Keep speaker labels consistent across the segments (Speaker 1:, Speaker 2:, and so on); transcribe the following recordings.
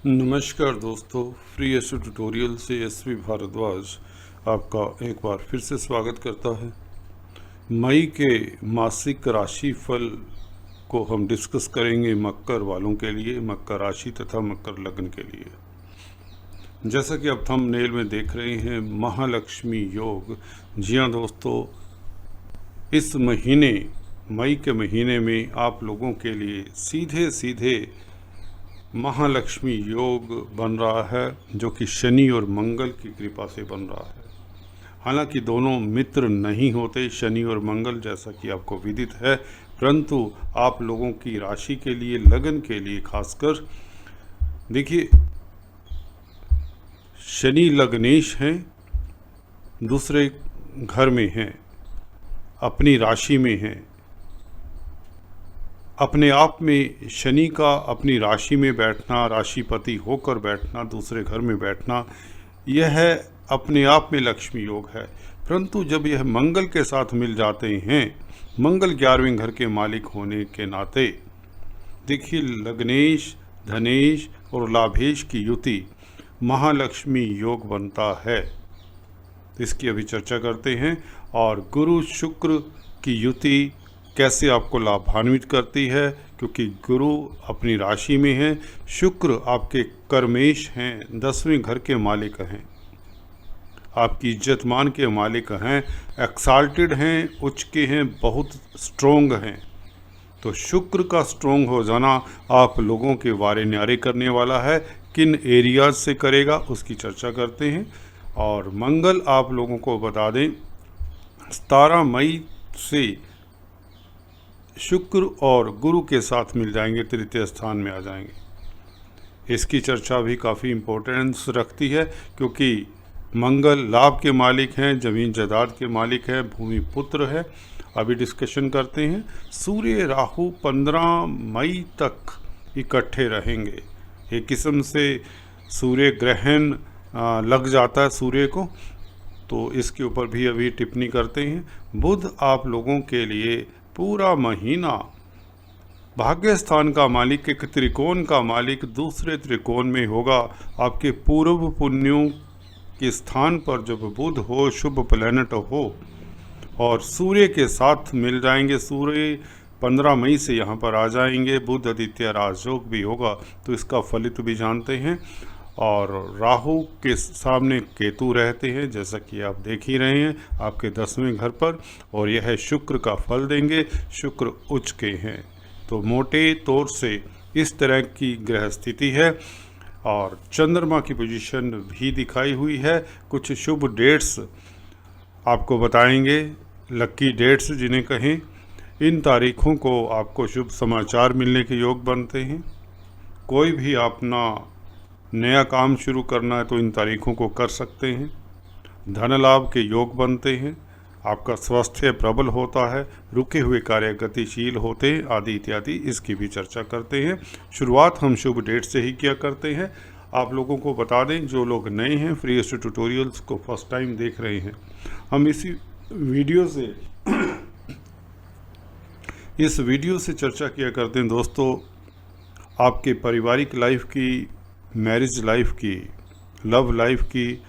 Speaker 1: नमस्कार दोस्तों, free astro tutorial से एसवी भारद्वाज आपका एक बार फिर से स्वागत करता है। मई के मासिक राशि फल को हम डिस्कस करेंगे मकर वालों के लिए, मकर राशि तथा मकर लग्न के लिए। जैसा कि आप थंबनेल में देख रहे हैं, महालक्ष्मी योग। जी हाँ दोस्तों, इस महीने मई के महीने में आप लोगों के लिए सीधे सीधे महालक्ष्मी योग बन रहा है, जो कि शनि और मंगल की कृपा से बन रहा है। हालांकि दोनों मित्र नहीं होते, शनि और मंगल, जैसा कि आपको विदित है, परंतु आप लोगों की राशि के लिए, लगन के लिए खासकर देखिए, शनि लग्नेश हैं, दूसरे घर में हैं, अपनी राशि में हैं। अपने आप में शनि का अपनी राशि में बैठना, राशिपति होकर बैठना, दूसरे घर में बैठना, यह अपने आप में लक्ष्मी योग है। परंतु जब यह मंगल के साथ मिल जाते हैं, मंगल 11वें घर के मालिक होने के नाते, देखिए लग्नेश, धनेश और लाभेश की युति महालक्ष्मी योग बनता है। इसकी अभी चर्चा करते हैं। और गुरु शुक्र की युति कैसे आपको लाभान्वित करती है, क्योंकि गुरु अपनी राशि में है, शुक्र आपके कर्मेश हैं, 10वें घर के मालिक हैं, आपकी इज्जत मान के मालिक हैं, एक्साल्टेड हैं, उच्च के हैं, बहुत स्ट्रोंग हैं। तो शुक्र का स्ट्रोंग हो जाना आप लोगों के वारे न्यारे करने वाला है। किन एरियाज से करेगा उसकी चर्चा करते हैं। और मंगल आप लोगों को बता दें, 17 मई से शुक्र और गुरु के साथ मिल जाएंगे, तृतीय स्थान में आ जाएंगे। इसकी चर्चा भी काफ़ी इम्पोर्टेंस रखती है, क्योंकि मंगल लाभ के मालिक हैं, ज़मीन जायदाद के मालिक हैं, भूमि पुत्र है। अभी डिस्कशन करते हैं। सूर्य राहु 15 मई तक इकट्ठे रहेंगे। एक किस्म से सूर्य ग्रहण लग जाता है सूर्य को, तो इसके ऊपर भी अभी टिप्पणी करते हैं। बुध आप लोगों के लिए पूरा महीना भाग्य स्थान का मालिक, एक त्रिकोण का मालिक दूसरे त्रिकोण में होगा। आपके पूर्व पुण्यों के स्थान पर जब बुध हो, शुभ प्लैनेट हो, और सूर्य के साथ मिल जाएंगे। सूर्य 15 मई से यहाँ पर आ जाएंगे। बुध आदित्य राजयोग भी होगा, तो इसका फलित भी जानते हैं। और राहु के सामने केतु रहते हैं, जैसा कि आप देख ही रहे हैं आपके 10वें घर पर, और यह शुक्र का फल देंगे। शुक्र उच्च के हैं, तो मोटे तौर से इस तरह की ग्रह स्थिति है। और चंद्रमा की पोजीशन भी दिखाई हुई है। कुछ शुभ डेट्स आपको बताएंगे, लक्की डेट्स जिन्हें कहें। इन तारीखों को आपको शुभ समाचार मिलने के योग बनते हैं। कोई भी अपना नया काम शुरू करना है तो इन तारीखों को कर सकते हैं। धन लाभ के योग बनते हैं। आपका स्वास्थ्य प्रबल होता है, रुके हुए कार्य गतिशील होते हैं, आदि इत्यादि। इसकी भी चर्चा करते हैं। शुरुआत हम शुभ डेट से ही किया करते हैं। आप लोगों को बता दें, जो लोग नए हैं, फ्री एस्ट्रो ट्यूटोरियल्स को फर्स्ट टाइम देख रहे हैं, हम इस वीडियो से चर्चा किया करते हैं दोस्तों, आपके पारिवारिक लाइफ की, मैरिज लाइफ की, लव लाइफ की,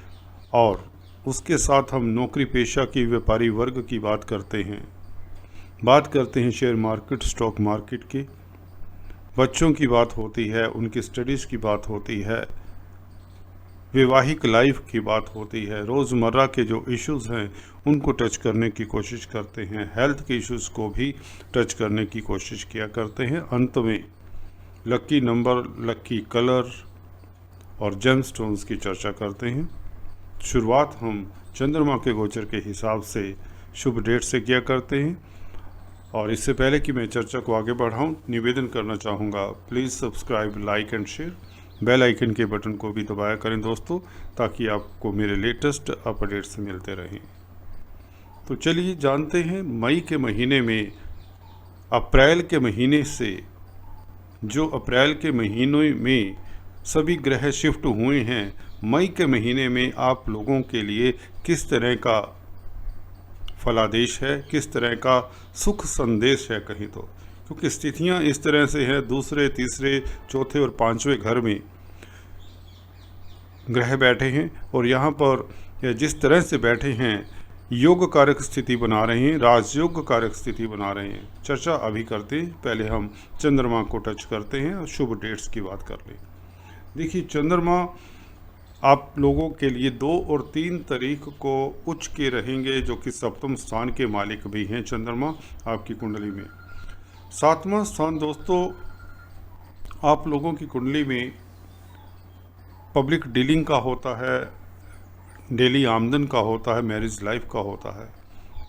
Speaker 1: और उसके साथ हम नौकरी पेशा की, व्यापारी वर्ग की बात करते हैं शेयर मार्केट, स्टॉक मार्केट की, बच्चों की बात होती है, उनकी स्टडीज़ की बात होती है, वैवाहिक लाइफ की बात होती है, रोज़मर्रा के जो इश्यूज़ हैं उनको टच करने की कोशिश करते हैं, हेल्थ के इश्यूज़ को भी टच करने की कोशिश किया करते हैं। अंत में लक्की नंबर, लक्की कलर और जेमस्टोन्स की चर्चा करते हैं। शुरुआत हम चंद्रमा के गोचर के हिसाब से शुभ डेट से किया करते हैं। और इससे पहले कि मैं चर्चा को आगे बढ़ाऊं, निवेदन करना चाहूँगा, please subscribe, like and share, bell icon के बटन को भी दबाया करें दोस्तों, ताकि आपको मेरे लेटेस्ट अपडेट्स मिलते रहें। तो चलिए जानते हैं, मई के महीने में, अप्रैल के महीने से, जो अप्रैल के महीनों में सभी ग्रह शिफ्ट हुए हैं, मई के महीने में आप लोगों के लिए किस तरह का फलादेश है, किस तरह का सुख संदेश है कहीं तो। क्योंकि स्थितियां इस तरह से हैं, दूसरे, तीसरे, चौथे और पांचवें घर में ग्रह बैठे हैं और यहाँ पर जिस तरह से बैठे हैं योग कारक स्थिति बना रहे हैं, राजयोग कारक स्थिति बना रहे हैं। चर्चा अभी करते हैं, पहले हम चंद्रमा को टच करते हैं और शुभ डेट्स की बात कर लें। देखिए, चंद्रमा आप लोगों के लिए 2 और 3 तारीख को उच्च के रहेंगे, जो कि सप्तम स्थान के मालिक भी हैं चंद्रमा आपकी कुंडली में। 7वां स्थान दोस्तों आप लोगों की कुंडली में पब्लिक डीलिंग का होता है, डेली आमदन का होता है, मैरिज लाइफ का होता है।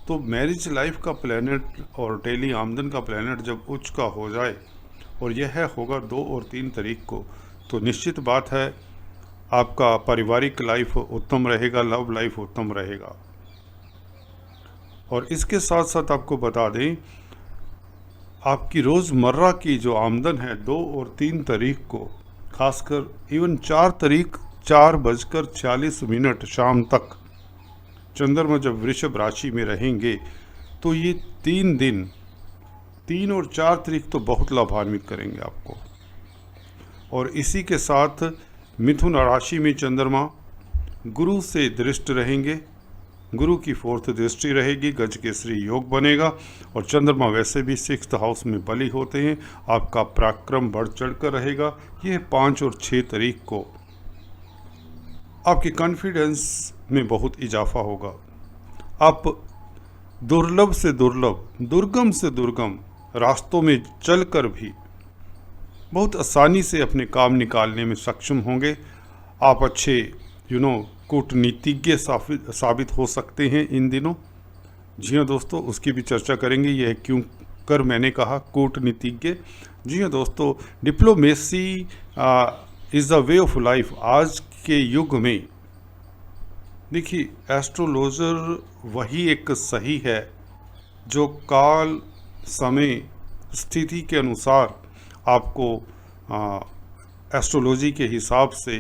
Speaker 1: तो मैरिज लाइफ का प्लैनेट और डेली आमदन का प्लैनेट जब उच्च का हो जाए, और यह होगा 2 और 3 तारीख को, तो निश्चित बात है आपका पारिवारिक लाइफ उत्तम रहेगा, लव लाइफ उत्तम रहेगा। और इसके साथ साथ आपको बता दें, आपकी रोज़मर्रा की जो आमदन है 2 और 3 तारीख को, खासकर इवन 4 तारीख 4:46 शाम तक चंद्रमा जब वृषभ राशि में रहेंगे, तो ये 3 दिन 3 और 4 तारीख तो बहुत लाभान्वित करेंगे आपको। और इसी के साथ मिथुन राशि में चंद्रमा गुरु से दृष्ट रहेंगे, गुरु की 4th दृष्टि रहेगी, गजकेसरी योग बनेगा। और चंद्रमा वैसे भी 6th हाउस में बली होते हैं, आपका पराक्रम बढ़ चढ़ कर रहेगा। यह 5 और 6 तारीख को आपके कॉन्फिडेंस में बहुत इजाफा होगा। आप दुर्लभ से दुर्लभ, दुर्गम से दुर्गम रास्तों में चलकर भी बहुत आसानी से अपने काम निकालने में सक्षम होंगे। आप अच्छे कूटनीतिज्ञ साबित हो सकते हैं इन दिनों। जी हाँ दोस्तों, उसकी भी चर्चा करेंगे, यह क्यों कर मैंने कहा कूटनीतिज्ञ। जी हाँ दोस्तों, diplomacy is the way of life. आज के युग में देखिए, एस्ट्रोलॉजर वही एक सही है जो काल, समय, स्थिति के अनुसार आपको एस्ट्रोलॉजी के हिसाब से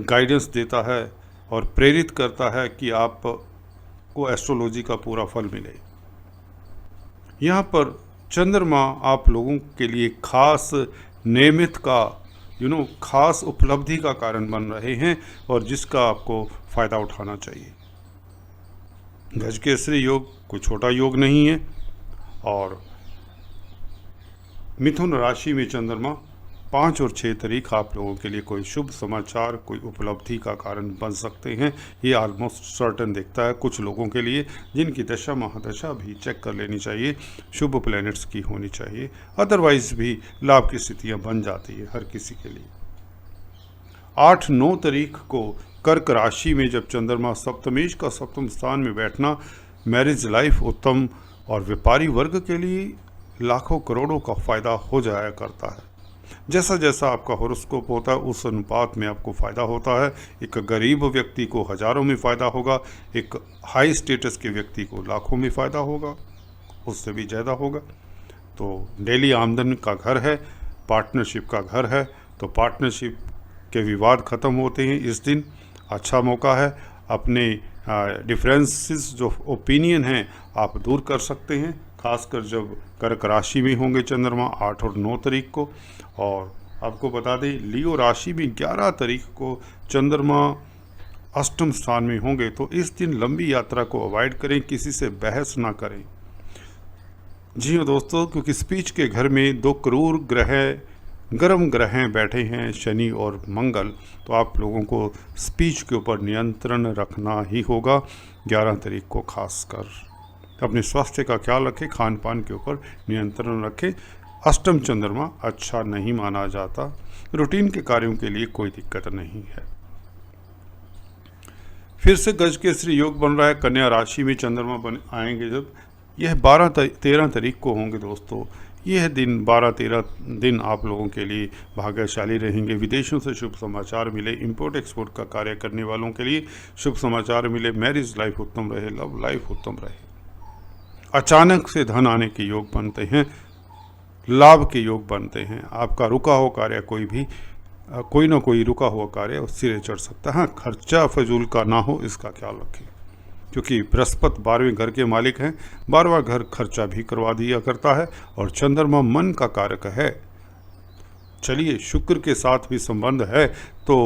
Speaker 1: गाइडेंस देता है और प्रेरित करता है कि आपको एस्ट्रोलॉजी का पूरा फल मिले। यहाँ पर चंद्रमा आप लोगों के लिए खास नियमित का खास उपलब्धि का कारण बन रहे हैं और जिसका आपको फ़ायदा उठाना चाहिए। गजकेसरी योग कोई छोटा योग नहीं है। और मिथुन राशि में चंद्रमा 5 और 6 तारीख आप लोगों के लिए कोई शुभ समाचार, कोई उपलब्धि का कारण बन सकते हैं। ये ऑलमोस्ट सर्टन दिखता है कुछ लोगों के लिए, जिनकी दशा महादशा भी चेक कर लेनी चाहिए, शुभ प्लैनेट्स की होनी चाहिए। अदरवाइज भी लाभ की स्थितियां बन जाती है हर किसी के लिए। 8-9 तारीख को कर्क राशि में जब चंद्रमा सप्तमेश का सप्तम स्थान में बैठना, मैरिज लाइफ उत्तम और व्यापारी वर्ग के लिए लाखों करोड़ों का फ़ायदा हो जाया करता है। जैसा जैसा आपका हॉरोस्कोप होता है उस अनुपात में आपको फ़ायदा होता है। एक गरीब व्यक्ति को हज़ारों में फ़ायदा होगा, एक हाई स्टेटस के व्यक्ति को लाखों में फ़ायदा होगा, उससे भी ज़्यादा होगा। तो डेली आमदन का घर है, पार्टनरशिप का घर है, तो पार्टनरशिप के विवाद ख़त्म होते हैं इस दिन। अच्छा मौका है, अपने डिफरेंसेस जो ओपिनियन हैं आप दूर कर सकते हैं, खासकर जब कर्क राशि में होंगे चंद्रमा 8 और 9 तारीख को। और आपको बता दें, लियो राशि में 11 तारीख को चंद्रमा अष्टम स्थान में होंगे, तो इस दिन लंबी यात्रा को अवॉइड करें, किसी से बहस ना करें। जी हाँ दोस्तों, क्योंकि स्पीच के घर में 2 क्रूर ग्रह, गर्म ग्रह बैठे हैं, शनि और मंगल, तो आप लोगों को स्पीच के ऊपर नियंत्रण रखना ही होगा 11 तारीख को। खासकर अपने स्वास्थ्य का ख्याल रखें, खान पान के ऊपर नियंत्रण रखें। अष्टम चंद्रमा अच्छा नहीं माना जाता, रूटीन के कार्यों के लिए कोई दिक्कत नहीं है। फिर से गजकेसरी योग बन रहा है, कन्या राशि में चंद्रमा आएंगे जब, यह 12-13 तारीख को होंगे दोस्तों। यह दिन 12-13 दिन आप लोगों के लिए भाग्यशाली रहेंगे। विदेशों से शुभ समाचार मिले, इंपोर्ट एक्सपोर्ट का कार्य करने वालों के लिए शुभ समाचार मिले, मैरिज लाइफ उत्तम रहे, लव लाइफ उत्तम रहे। अचानक से धन आने के योग बनते हैं, लाभ के योग बनते हैं। आपका रुका हुआ कार्य कोई ना कोई रुका हुआ कार्य सिरे चढ़ सकता है। हाँ, खर्चा फजूल का ना हो, इसका ख्याल रखें, क्योंकि बृहस्पति 12वें घर के मालिक हैं। 12वां घर खर्चा भी करवा दिया करता है और चंद्रमा मन का कारक है। चलिए, शुक्र के साथ भी संबंध है तो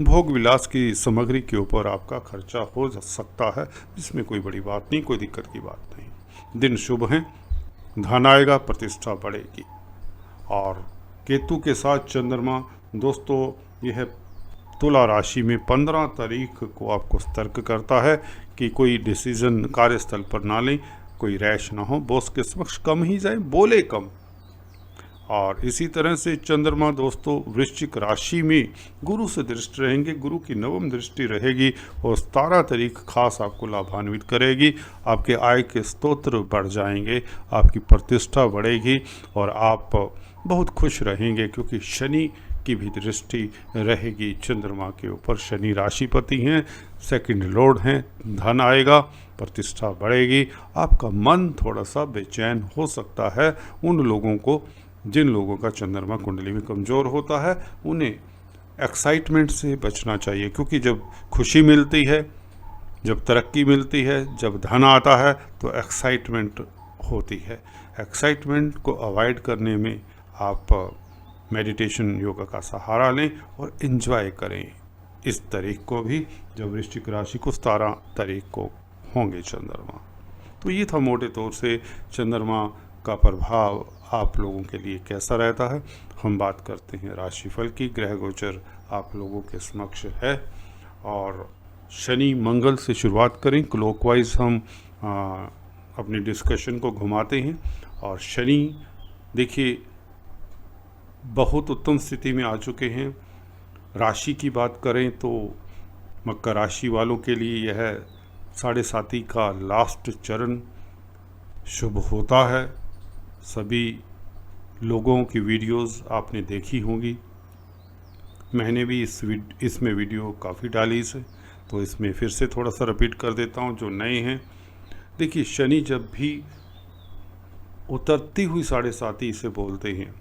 Speaker 1: भोग विलास की सामग्री के ऊपर आपका खर्चा हो सकता है, जिसमें कोई बड़ी बात नहीं, कोई दिक्कत की बात नहीं। दिन शुभ हैं, धन आएगा, प्रतिष्ठा बढ़ेगी। और केतु के साथ चंद्रमा दोस्तों, यह तुला राशि में 15 तारीख को आपको सतर्क करता है कि कोई डिसीजन कार्यस्थल पर ना लें, कोई रैश ना हो, बॉस के समक्ष कम ही जाए, बोले कम। और इसी तरह से चंद्रमा दोस्तों वृश्चिक राशि में गुरु से दृष्टि रहेंगे, गुरु की नवम दृष्टि रहेगी और 17 तारीख खास आपको लाभान्वित करेगी। आपके आय के स्तोत्र बढ़ जाएंगे, आपकी प्रतिष्ठा बढ़ेगी और आप बहुत खुश रहेंगे, क्योंकि शनि की भी दृष्टि रहेगी चंद्रमा के ऊपर। शनि राशिपति हैं, सेकंड लॉर्ड हैं, धन आएगा, प्रतिष्ठा बढ़ेगी। आपका मन थोड़ा सा बेचैन हो सकता है। उन लोगों को, जिन लोगों का चंद्रमा कुंडली में कमज़ोर होता है, उन्हें एक्साइटमेंट से बचना चाहिए, क्योंकि जब खुशी मिलती है, जब तरक्की मिलती है, जब धन आता है तो एक्साइटमेंट होती है। एक्साइटमेंट को अवॉइड करने में आप मेडिटेशन, योगा का सहारा लें और एंजॉय करें इस तारीख को भी, जब वृश्चिक राशि को 17 तारीख को होंगे चंद्रमा। तो ये था मोटे तौर से चंद्रमा का प्रभाव आप लोगों के लिए कैसा रहता है। हम बात करते हैं राशिफल की। ग्रह गोचर आप लोगों के समक्ष है और शनि मंगल से शुरुआत करें। क्लॉकवाइज हम अपनी डिस्कशन को घुमाते हैं। और शनि देखिए बहुत उत्तम स्थिति में आ चुके हैं। राशि की बात करें तो मकर राशि वालों के लिए यह 7.5 का लास्ट चरण शुभ होता है। सभी लोगों की वीडियोस आपने देखी होंगी। मैंने भी इसमें वीडियो काफ़ी डाली से, तो इसमें फिर से थोड़ा सा रिपीट कर देता हूँ जो नए हैं। देखिए शनि जब भी उतरती हुई 7.5 इसे बोलते हैं,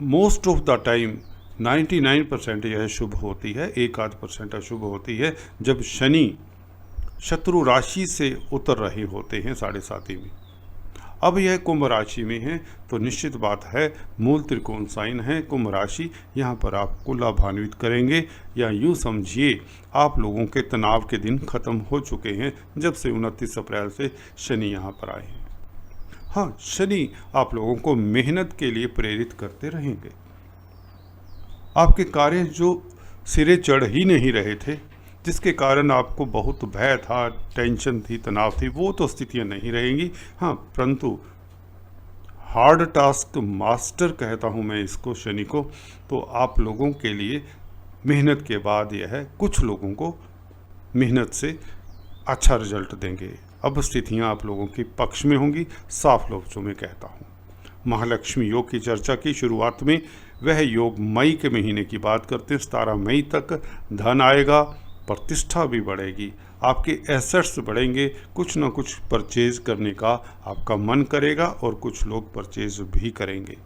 Speaker 1: मोस्ट ऑफ द टाइम 99% यह शुभ होती है, 1-8% अशुभ होती है जब शनि शत्रु राशि से उतर रहे होते हैं 7.5 में। अब यह कुंभ राशि में है तो निश्चित बात है, मूल त्रिकोण साइन है कुंभ राशि, यहाँ पर आपको लाभान्वित करेंगे। या यूँ समझिए आप लोगों के तनाव के दिन खत्म हो चुके हैं जब से 29 अप्रैल से शनि यहाँ पर आए हैं। हाँ, शनि आप लोगों को मेहनत के लिए प्रेरित करते रहेंगे। आपके कार्य जो सिरे चढ़ ही नहीं रहे थे, जिसके कारण आपको बहुत भय था, टेंशन थी, तनाव थी, वो तो स्थितियां नहीं रहेंगी। हाँ, परंतु हार्ड टास्क मास्टर कहता हूँ मैं इसको, शनि को, तो आप लोगों के लिए मेहनत के बाद यह है, कुछ लोगों को मेहनत से अच्छा रिजल्ट देंगे। अब स्थितियां आप लोगों की पक्ष में होंगी, साफ लफ्ज़ों में कहता हूँ। महालक्ष्मी योग की चर्चा की शुरुआत में, वह योग मई के महीने की बात करते हैं। 17 मई तक धन आएगा, प्रतिष्ठा भी बढ़ेगी, आपके एसेट्स बढ़ेंगे, कुछ ना कुछ परचेज करने का आपका मन करेगा और कुछ लोग परचेज भी करेंगे।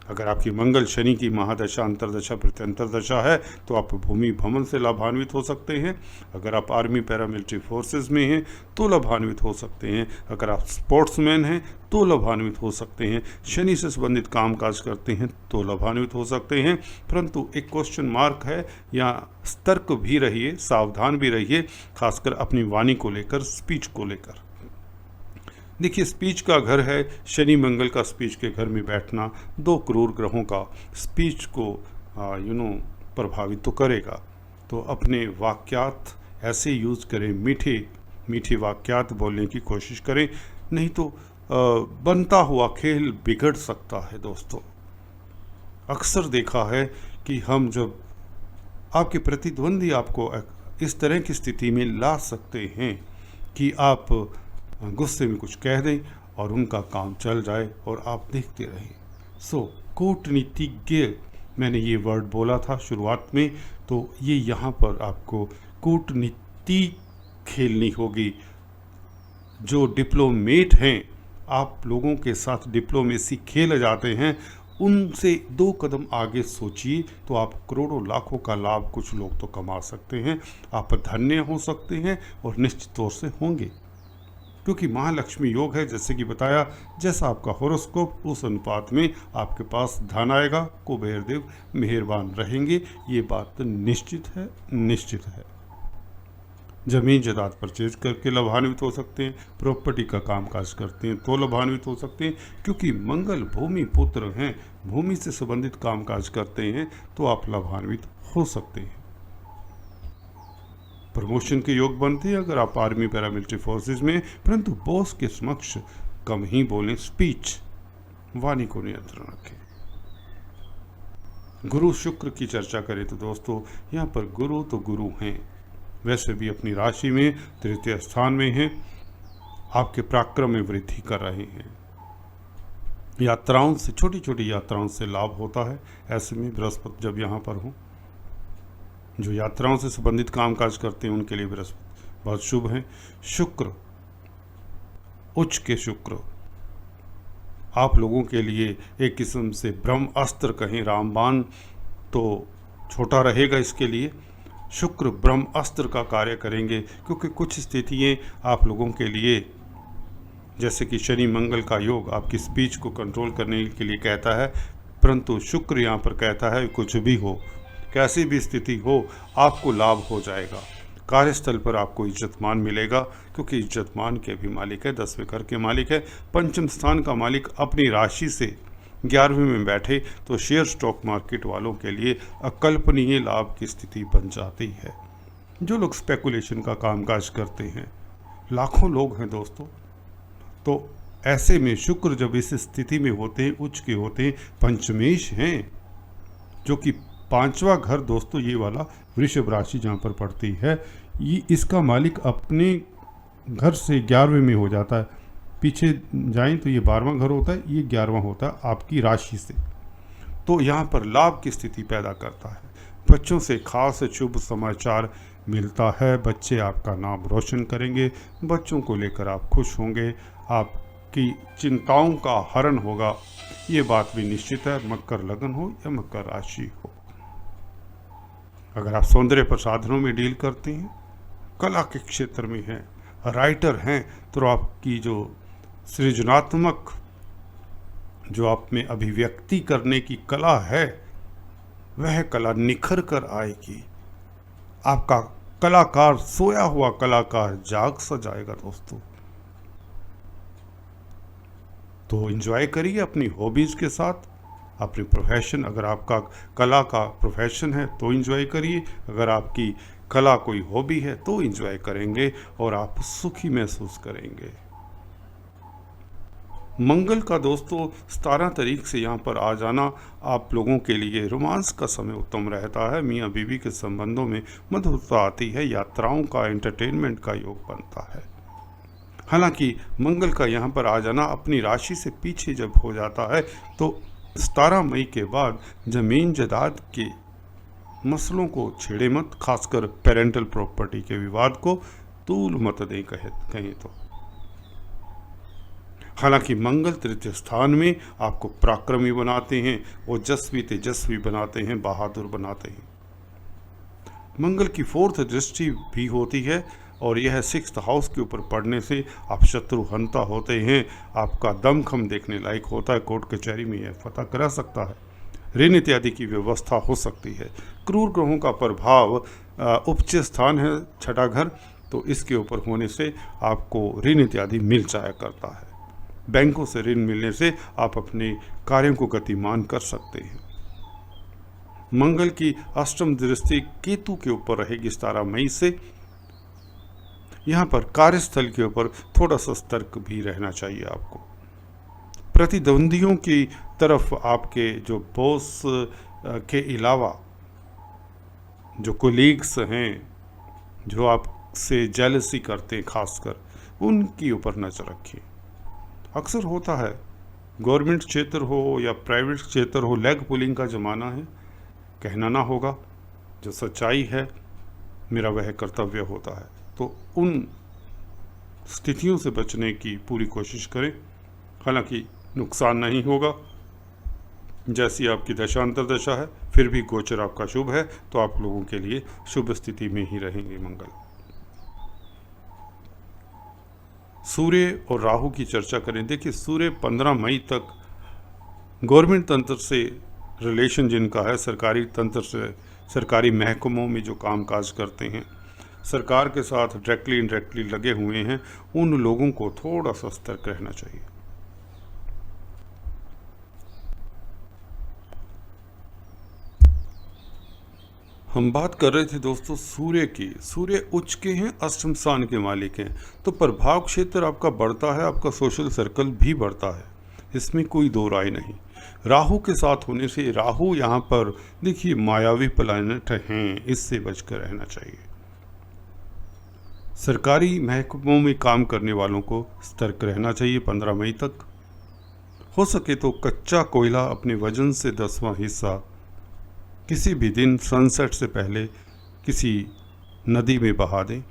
Speaker 1: अगर आपकी मंगल शनि की महादशा, अंतरदशा, प्रत्यंतरदशा है तो आप भूमि भ्रमण से लाभान्वित हो सकते हैं। अगर आप आर्मी पैरामिलिट्री फोर्सेस में हैं तो लाभान्वित हो सकते हैं। अगर आप स्पोर्ट्समैन हैं तो लाभान्वित हो सकते हैं। शनि से संबंधित कामकाज करते हैं तो लाभान्वित हो सकते हैं। परंतु एक क्वेश्चन मार्क है, या सतर्क भी रहिए, सावधान भी रहिए, खासकर अपनी वाणी को लेकर, स्पीच को लेकर। देखिए स्पीच का घर है, शनि मंगल का स्पीच के घर में बैठना 2 क्रूर ग्रहों का स्पीच को प्रभावित तो करेगा। तो अपने वाक्यात ऐसे यूज़ करें, मीठे वाक्यात बोलने की कोशिश करें, नहीं तो बनता हुआ खेल बिगड़ सकता है। दोस्तों अक्सर देखा है कि हम जब आपके प्रतिद्वंदी आपको इस तरह की स्थिति में ला सकते हैं कि आप गुस्से में कुछ कह दें और उनका काम चल जाए और आप देखते रहें। सो कूटनीतिज्ञ, मैंने ये वर्ड बोला था शुरुआत में, तो ये यहाँ पर आपको कूटनीति खेलनी होगी। जो डिप्लोमेट हैं, आप लोगों के साथ डिप्लोमेसी खेल जाते हैं, उनसे 2 कदम आगे सोचिए तो आप करोड़ों लाखों का लाभ कुछ लोग तो कमा सकते हैं। आप धन्य हो सकते हैं और निश्चित तौर से होंगे। क्योंकि महालक्ष्मी योग है, जैसे कि बताया, जैसा आपका हॉरोस्कोप उस अनुपात में आपके पास धन आएगा। कुबेर देव मेहरबान रहेंगे, ये बात तो निश्चित है, निश्चित है। जमीन जायदाद परचेज करके लाभान्वित हो सकते हैं, प्रॉपर्टी का कामकाज करते हैं तो लाभान्वित हो सकते हैं, क्योंकि मंगल भूमि पुत्र हैं, भूमि से संबंधित कामकाज करते हैं तो आप लाभान्वित हो सकते हैं। प्रमोशन के योग बनते हैं अगर आप आर्मी पैरामिलिट्री फोर्सेज में, परंतु बॉस के समक्ष कम ही बोलें, स्पीच, वाणी को नियंत्रण रखें। गुरु शुक्र की चर्चा करें तो दोस्तों यहाँ पर गुरु तो गुरु हैं, वैसे भी अपनी राशि में तृतीय स्थान में हैं, आपके पराक्रम में वृद्धि कर रहे हैं। यात्राओं से, छोटी छोटी यात्राओं से लाभ होता है। ऐसे में बृहस्पति जब यहाँ पर हो, जो यात्राओं से संबंधित कामकाज करते हैं उनके लिए बृहस्पति बहुत शुभ है। शुक्र, उच्च के शुक्र आप लोगों के लिए एक किस्म से ब्रह्म अस्त्र कहें, रामबाण तो छोटा रहेगा, इसके लिए शुक्र ब्रह्म अस्त्र का कार्य करेंगे, क्योंकि कुछ स्थितियाँ आप लोगों के लिए, जैसे कि शनि मंगल का योग आपकी स्पीच को कंट्रोल करने के लिए कहता है, परंतु शुक्र यहाँ पर कहता है कुछ भी हो, कैसी भी स्थिति हो, आपको लाभ हो जाएगा। कार्यस्थल पर आपको इज्जतमान मिलेगा, क्योंकि इज्जतमान के भी मालिक है, 10वें घर के मालिक है। पंचम स्थान का मालिक अपनी राशि से 11वें में बैठे तो शेयर स्टॉक मार्केट वालों के लिए अकल्पनीय लाभ की स्थिति बन जाती है। जो लोग स्पेकुलेशन का कामकाज करते हैं, लाखों लोग हैं दोस्तों, तो ऐसे में शुक्र जब इस स्थिति में होते हैं, उच्च के होते हैं, पंचमेश हैं, जो कि 5वां घर दोस्तों ये वाला वृषभ राशि जहाँ पर पड़ती है, ये इसका मालिक अपने घर से 11वें में हो जाता है। पीछे जाएं तो ये 12वां घर होता है, ये 11वां होता है आपकी राशि से, तो यहाँ पर लाभ की स्थिति पैदा करता है। बच्चों से खास शुभ समाचार मिलता है, बच्चे आपका नाम रोशन करेंगे, बच्चों को लेकर आप खुश होंगे, आपकी चिंताओं का हरण होगा, ये बात भी निश्चित है। मकर लगन हो या मकर राशि हो, अगर आप सौंदर्य प्रसाधनों में डील करते हैं, कला के क्षेत्र में हैं, राइटर हैं, तो आपकी जो सृजनात्मक, जो आप में अभिव्यक्ति करने की कला है, वह कला निखर कर आएगी। आपका कलाकार, सोया हुआ कलाकार जाग सा जाएगा दोस्तों। तो एंजॉय करिए अपनी हॉबीज के साथ, अपनी प्रोफेशन, अगर आपका कला का प्रोफेशन है तो एंजॉय करिए, अगर आपकी कला कोई हॉबी है तो एंजॉय करेंगे और आप सुखी महसूस करेंगे। मंगल का दोस्तों 17 तारीख से यहाँ पर आ जाना आप लोगों के लिए रोमांस का समय उत्तम रहता है। मियाँ बीवी के संबंधों में मधुरता आती है, यात्राओं का, एंटरटेनमेंट का योग बनता है। हालांकि मंगल का यहाँ पर आ जाना अपनी राशि से पीछे जब हो जाता है तो 17 मई के बाद जमीन जायदाद के मसलों को छेड़े मत, खासकर पेरेंटल प्रॉपर्टी के विवाद को तूल मत दें कहें तो। हालांकि मंगल तृतीय स्थान में आपको पराक्रमी बनाते हैं, ओजस्वी तेजस्वी बनाते हैं, बहादुर बनाते हैं। मंगल की 4th दृष्टि भी होती है और यह 6th हाउस के ऊपर पड़ने से आप शत्रु हंता होते हैं, आपका दमखम देखने लायक होता है, कोर्ट कचहरी में यह फतह करा सकता है, ऋण इत्यादि की व्यवस्था हो सकती है। क्रूर ग्रहों का प्रभाव उपज स्थान है 6ठा घर, तो इसके ऊपर होने से आपको ऋण इत्यादि मिल जाया करता है। बैंकों से ऋण मिलने से आप अपने कार्यों को गतिमान कर सकते हैं। मंगल की 8वीं दृष्टि केतु के ऊपर रहेगी 17 मई से। यहाँ पर कार्यस्थल के ऊपर थोड़ा सा सतर्क भी रहना चाहिए आपको। प्रतिद्वंदियों की तरफ आपके जो बॉस के अलावा जो कोलीग्स हैं, जो आपसे जेलसी करते हैं, खासकर उनके ऊपर नजर रखिए। अक्सर होता है, गवर्नमेंट क्षेत्र हो या प्राइवेट क्षेत्र हो, लेग पुलिंग का ज़माना है, कहना ना होगा, जो सच्चाई है मेरा वह कर्तव्य होता है। तो उन स्थितियों से बचने की पूरी कोशिश करें। हालांकि नुकसान नहीं होगा, जैसी आपकी दशा अंतर्दशा है, फिर भी गोचर आपका शुभ है, तो आप लोगों के लिए शुभ स्थिति में ही रहेंगे मंगल। सूर्य और राहु की चर्चा करें। देखिए सूर्य 15 मई तक गवर्नमेंट तंत्र से रिलेशन जिनका है, सरकारी तंत्र से, सरकारी महकमों में जो कामकाज करते हैं, सरकार के साथ डायरेक्टली इनडायरेक्टली लगे हुए हैं, उन लोगों को थोड़ा सा सतर्क रहना चाहिए। हम बात कर रहे थे दोस्तों सूर्य की। सूर्य उच्च के हैं, अष्टम स्थान के मालिक हैं, तो प्रभाव क्षेत्र आपका बढ़ता है, आपका सोशल सर्कल भी बढ़ता है, इसमें कोई दो राय नहीं। राहु के साथ होने से, राहु यहाँ पर देखिए मायावी प्लैनेट हैं, इससे बचकर रहना चाहिए। सरकारी महकमों में काम करने वालों को सतर्क रहना चाहिए 15 मई तक। हो सके तो कच्चा कोयला अपने वजन से 10वां हिस्सा किसी भी दिन सनसेट से पहले किसी नदी में बहा दें,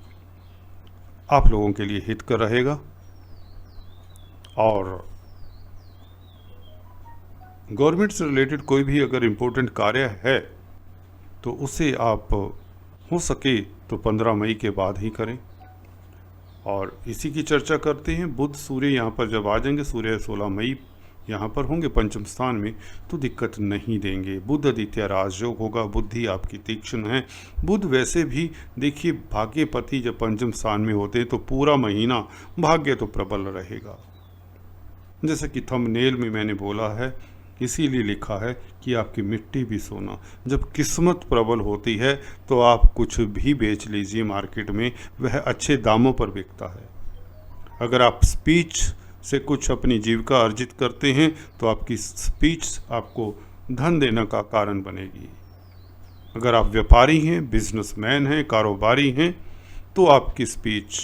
Speaker 1: आप लोगों के लिए हितकर रहेगा। और गवर्नमेंट से रिलेटेड कोई भी अगर इम्पोर्टेंट कार्य है तो उसे आप हो सके तो 15 मई के बाद ही करें। और इसी की चर्चा करते हैं। बुध सूर्य यहाँ पर जब आ जाएंगे, सूर्य 16 मई यहाँ पर होंगे पंचम स्थान में, तो दिक्कत नहीं देंगे। बुध आदित्य राजयोग होगा, बुद्धि आपकी तीक्ष्ण है। बुध वैसे भी देखिए भाग्यपति जब पंचम स्थान में होते हैं तो पूरा महीना भाग्य तो प्रबल रहेगा। जैसे कि थंबनेल में मैंने बोला है, इसीलिए लिखा है कि आपकी मिट्टी भी सोना। जब किस्मत प्रबल होती है तो आप कुछ भी बेच लीजिए मार्केट में, वह अच्छे दामों पर बिकता है। अगर आप स्पीच से कुछ अपनी जीविका अर्जित करते हैं तो आपकी स्पीच आपको धन देने का कारण बनेगी। अगर आप व्यापारी हैं, बिजनेसमैन हैं, कारोबारी हैं, तो आपकी स्पीच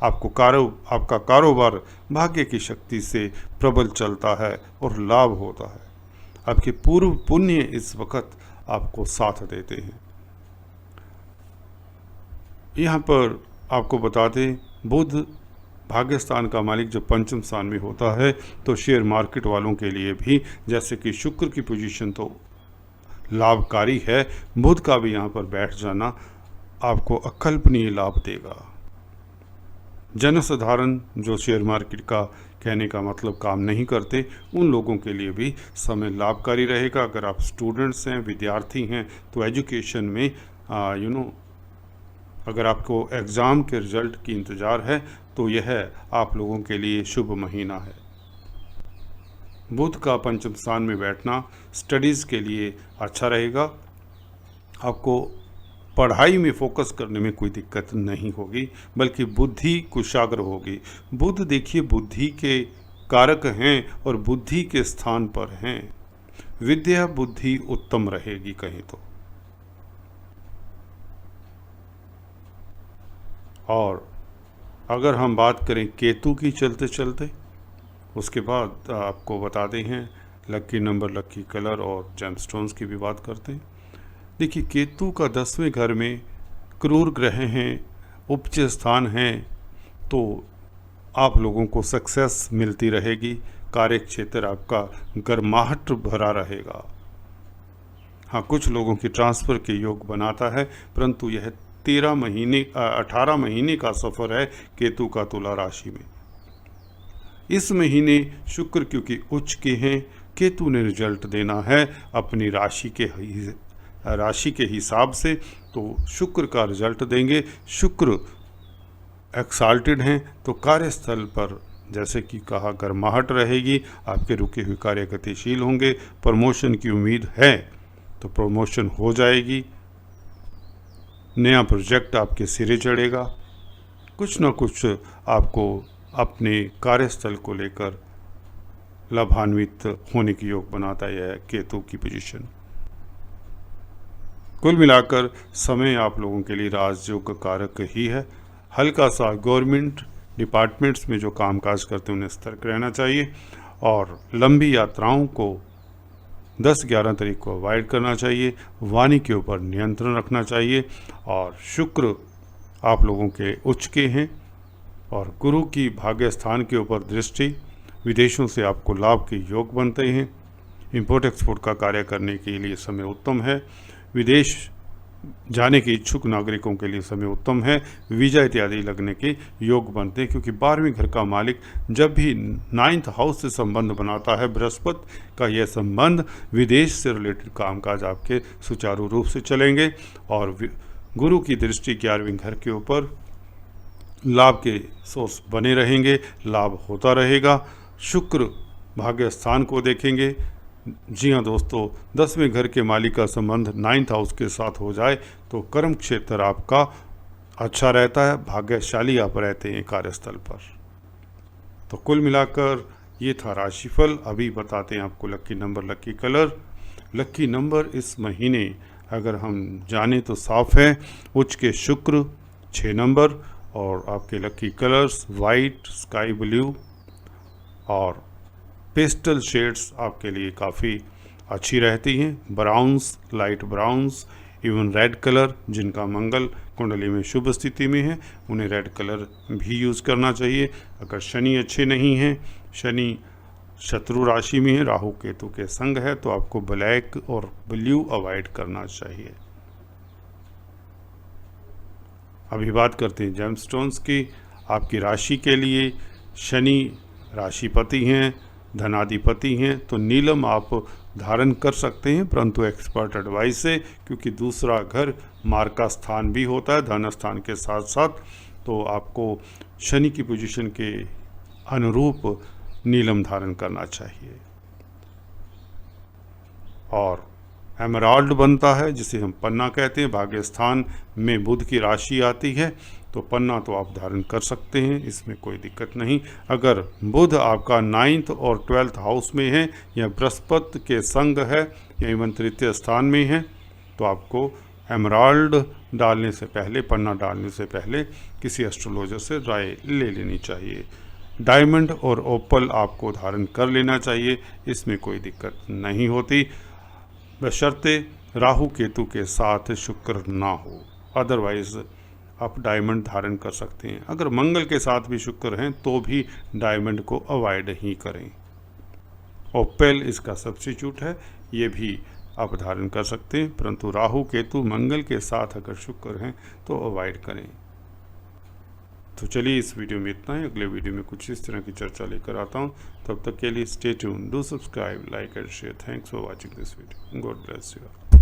Speaker 1: आपका कारोबार भाग्य की शक्ति से प्रबल चलता है और लाभ होता है। आपके पूर्व पुण्य इस वक्त आपको साथ देते हैं। यहाँ पर आपको बता दें, बुध भाग्यस्थान का मालिक जब पंचम स्थान में होता है तो शेयर मार्केट वालों के लिए भी, जैसे कि शुक्र की पोजीशन तो लाभकारी है, बुध का भी यहाँ पर बैठ जाना आपको अकल्पनीय लाभ देगा। जनसाधारण जो शेयर मार्केट का कहने का मतलब काम नहीं करते, उन लोगों के लिए भी समय लाभकारी रहेगा। अगर आप स्टूडेंट्स हैं, विद्यार्थी हैं, तो एजुकेशन में अगर आपको एग्ज़ाम के रिजल्ट की इंतज़ार है तो यह आप लोगों के लिए शुभ महीना है। बुध का पंचम स्थान में बैठना स्टडीज़ के लिए अच्छा रहेगा। आपको पढ़ाई में फोकस करने में कोई दिक्कत नहीं होगी, बल्कि बुद्धि कुशाग्र होगी। बुध देखिए बुद्धि के कारक हैं और बुद्धि के स्थान पर हैं। विद्या बुद्धि उत्तम रहेगी कहीं तो। और अगर हम बात करें केतु की चलते चलते, उसके बाद आपको बताते हैं लकी नंबर, लकी कलर और जेमस्टोन्स की भी बात करते हैं। देखिए केतु का 10वें घर में क्रूर ग्रह हैं, उपज स्थान हैं, तो आप लोगों को सक्सेस मिलती रहेगी। कार्य क्षेत्र आपका गर्माहट भरा रहेगा। हाँ, कुछ लोगों की ट्रांसफ़र के योग बनाता है, परंतु यह 18 महीने का सफ़र है केतु का तुला राशि में। इस महीने शुक्र क्योंकि उच्च के हैं, केतु ने रिजल्ट देना है अपनी राशि के हिसाब से, तो शुक्र का रिजल्ट देंगे। शुक्र एक्साल्टेड हैं तो कार्यस्थल पर जैसे कि कहा गर्माहट रहेगी, आपके रुके हुए कार्य गतिशील होंगे। प्रमोशन की उम्मीद है तो प्रमोशन हो जाएगी। नया प्रोजेक्ट आपके सिरे चढ़ेगा। कुछ ना कुछ आपको अपने कार्यस्थल को लेकर लाभान्वित होने की योग बनाता है केतु की पोजीशन। कुल मिलाकर समय आप लोगों के लिए राजयोग कारक ही है। हल्का सा गवर्नमेंट डिपार्टमेंट्स में जो कामकाज करते हैं उन्हें सतर्क रहना चाहिए, और लंबी यात्राओं को 10-11 तारीख को अवॉइड करना चाहिए। वाणी के ऊपर नियंत्रण रखना चाहिए। और शुक्र आप लोगों के उच्च के हैं और गुरु की भाग्य स्थान के ऊपर दृष्टि, विदेशों से आपको लाभ के योग बनते हैं। इंपोर्ट एक्सपोर्ट का कार्य करने के लिए समय उत्तम है। विदेश जाने के इच्छुक नागरिकों के लिए समय उत्तम है। वीज़ा इत्यादि लगने के योग बनते हैं, क्योंकि 12वें घर का मालिक जब भी 9th हाउस से संबंध बनाता है, बृहस्पति का यह संबंध विदेश से रिलेटेड कामकाज आपके सुचारू रूप से चलेंगे। और गुरु की दृष्टि 11वें घर के ऊपर लाभ के सोर्स बने रहेंगे, लाभ होता रहेगा। शुक्र भाग्य स्थान को देखेंगे। जी हाँ दोस्तों, 10वें घर के मालिक का संबंध 9th हाउस के साथ हो जाए तो कर्म क्षेत्र आपका अच्छा रहता है, भाग्यशाली आप रहते हैं कार्यस्थल पर। तो कुल मिलाकर ये था राशिफल। अभी बताते हैं आपको lucky number, lucky colour. Lucky number इस महीने अगर हम जाने तो साफ है, उच्च के शुक्र 6 नंबर, और आपके lucky colours white, sky blue और पेस्टल शेड्स आपके लिए काफ़ी अच्छी रहती हैं। Browns, light browns, even red colour, जिनका मंगल कुंडली में शुभ स्थिति में है उन्हें रेड कलर भी यूज़ करना चाहिए। अगर शनि अच्छे नहीं हैं, शनि शत्रु राशि में है, राहु केतु के संग है, तो आपको ब्लैक और ब्लू अवॉइड करना चाहिए। अभी बात करते हैं जेमस्टोन्स की। आपकी राशि के लिए शनि राशिपति हैं, धनाधिपति हैं, तो नीलम आप धारण कर सकते हैं, परंतु एक्सपर्ट एडवाइस से, क्योंकि दूसरा घर मार्ग का स्थान भी होता है धन स्थान के साथ साथ। तो आपको शनि की पोजीशन के अनुरूप नीलम धारण करना चाहिए। और एमराल्ड बनता है, जिसे हम पन्ना कहते हैं। भाग्य स्थान में बुध की राशि आती है, तो पन्ना तो आप धारण कर सकते हैं, इसमें कोई दिक्कत नहीं। अगर बुध आपका 9th और 12th हाउस में है या बृहस्पति के संग है या इवन तृतीय स्थान में है, तो आपको एमराल्ड डालने से पहले, पन्ना डालने से पहले किसी एस्ट्रोलॉजर से राय ले लेनी चाहिए। डायमंड और ओपल आपको धारण कर लेना चाहिए, इसमें कोई दिक्कत नहीं होती, बशर्ते राहु केतु के साथ शुक्र ना हो। अदरवाइज आप डायमंड धारण कर सकते हैं। अगर मंगल के साथ भी शुक्र हैं तो भी डायमंड को अवॉइड ही करें। ओपेल इसका सब्स्टिट्यूट है, ये भी आप धारण कर सकते हैं, परंतु राहु केतु मंगल के साथ अगर शुक्र हैं तो अवॉइड करें। तो चलिए इस वीडियो में इतना ही। अगले वीडियो में कुछ इस तरह की चर्चा लेकर आता हूँ। तब तक के लिए stay tune, do subscribe, like and share. Thanks for watching this video. God bless you.